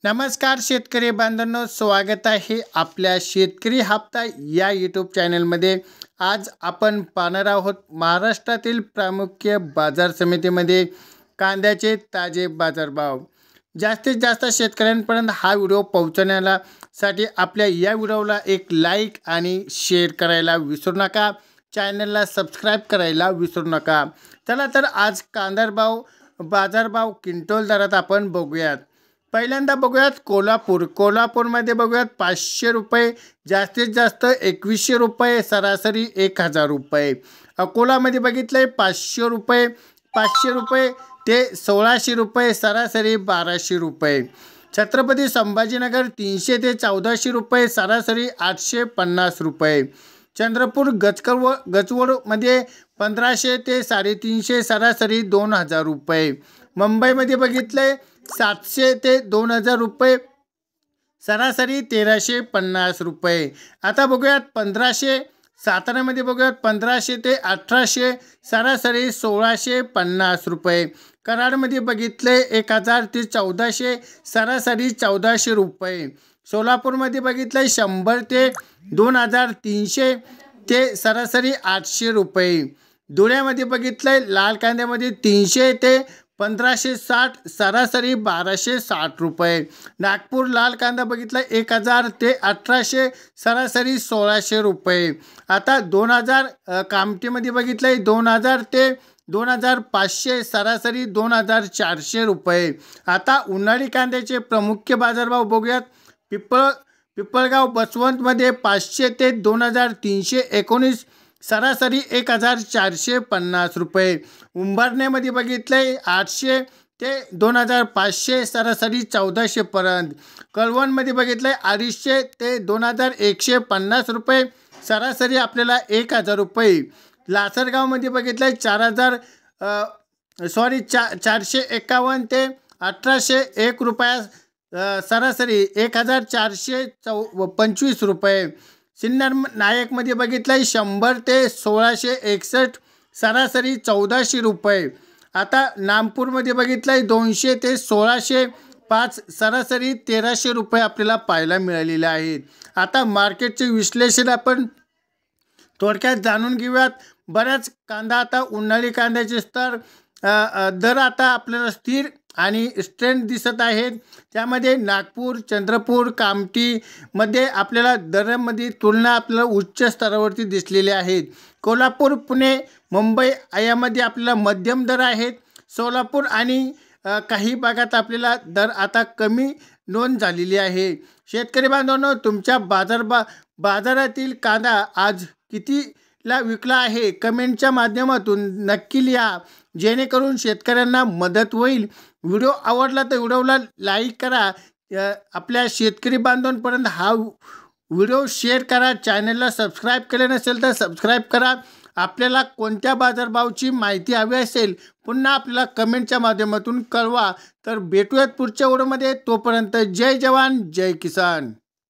नमस्कार शेतकरी बांधवांनो, स्वागत आहे आपल्या शेतकरी हप्ता या यूट्यूब चॅनलमध्ये। आज आपण पाहणार आहोत महाराष्ट्रातील प्रमुख बाजार समितीमध्ये कांद्याचे ताजे बाजारभाव। जास्तीत जास्त शेतकऱ्यांपर्यंत हा व्हिडिओ पोहोचवण्यासाठी आपल्या या व्हिडिओला एक लाईक आणि शेअर करायला विसरू नका, चॅनलला सबस्क्राईब करायला विसरू नका। चला तर आज कांदा बाजारभाव क्विंटल दरात आपण बघूयात। पहिल्यांदा बघूयात कोल्हापूरमध्ये बघूयात 500 रुपये, जास्तीत जास्त 2100 रुपये, सरासरी 1000 रुपये। अकोलामध्ये बघितले 500 रुपये ते 1600 रुपये, सरासरी 1200 रुपये। छत्रपती संभाजीनगर 300 ते 1400 रुपये, सरासरी 850 रुपये। चंद्रपूर गचवडमध्ये 1500 ते 350, सरासरी 2000 रुपये। मुंबईमध्ये बघितले 700 ते 2000 रुपये, सरासरी 1350 रुपये। आता बघूयात 1500, साताऱ्यामध्ये बघूयात 1500 ते 1800, सरासरी 1650 रुपये। कराडमध्ये बघितले 1000 ते 1400, सरासरी 1400 रुपये। सोलापूरमध्ये बघितले 100 ते 2300 ते सरासरी 800 रुपये। धुळ्यामध्ये बघितले लाल कांद्यामध्ये 300 ते 1560, सरासरी 1260 रुपये। नागपूर लाल कांदा बघितला 1000 ते 1800, सरासरी 1600 रुपये। आता 2000 कामठीमध्ये बघितले 2000 ते 2500, सरासरी 2400 रुपये। आता उन्हाळी कांद्याचे प्रमुख बाजारभाव बघूयात। पिपळगाव बसवंतमध्ये 500 ते 2319, सरासरी 1450 रुपये। उंबरण्यामध्ये बघितले 800 ते 2500, सरासरी 1400 पर्यंत। कळवणमध्ये बघितले 250 ते 2150 रुपये, सरासरी आपल्याला 1000 रुपये। लासरगावमध्ये बघितले 451 ते 1801 रुपया, सरासरी 1425 रुपये। सिन्नर नायकमध्ये बघितले 100 ते 1661, सरासरी 1400 रुपये। आता नामपूरमध्ये बघितले 200 ते 1605, सरासरी 1300 रुपये आपल्याला पाहायला मिळालेले आहेत। आता मार्केटचे विश्लेषण आपण थोडक्यात जाणून घेऊयात। बऱ्याच कांदा आता उन्हाळी कांद्याचे दर आता आपल्याला स्थिर आणि स्ट्रेंथ दिसत आहेत। त्यामध्ये नागपूर, चंद्रपूर, कामठीमध्ये आपल्याला दरामध्ये तुलना आपल्याला उच्च स्तरावरती दिसलेले आहेत। कोल्हापूर, पुणे, मुंबई यामध्ये आपल्याला मध्यम दर आहेत। सोलापूर आणि काही भागात आपल्याला दर आता कमी नोंद झालेली आहे। शेतकरी बांधवांनो, तुमच्या बाजारातील कांदा आज कितीला विकला आहे कमेंटच्या माध्यमातून नक्की लिहा, जेणेकरून शेतकऱ्यांना मदत होईल। व्हिडिओ आवडला तर व्हिडिओला लाईक करा, आपल्या शेतकरी बांधवांपर्यंत हा व्हिडिओ शेअर करा, चॅनलला सबस्क्राईब केले नसेल तर सबस्क्राईब करा। आपल्याला कोणत्या बाजारभावाची माहिती हवी असेल पुन्हा आपल्याला कमेंटच्या माध्यमातून कळवा। तर भेटूयात पुढच्या व्हिडिओमध्ये, तोपर्यंत जय जवान जय किसान।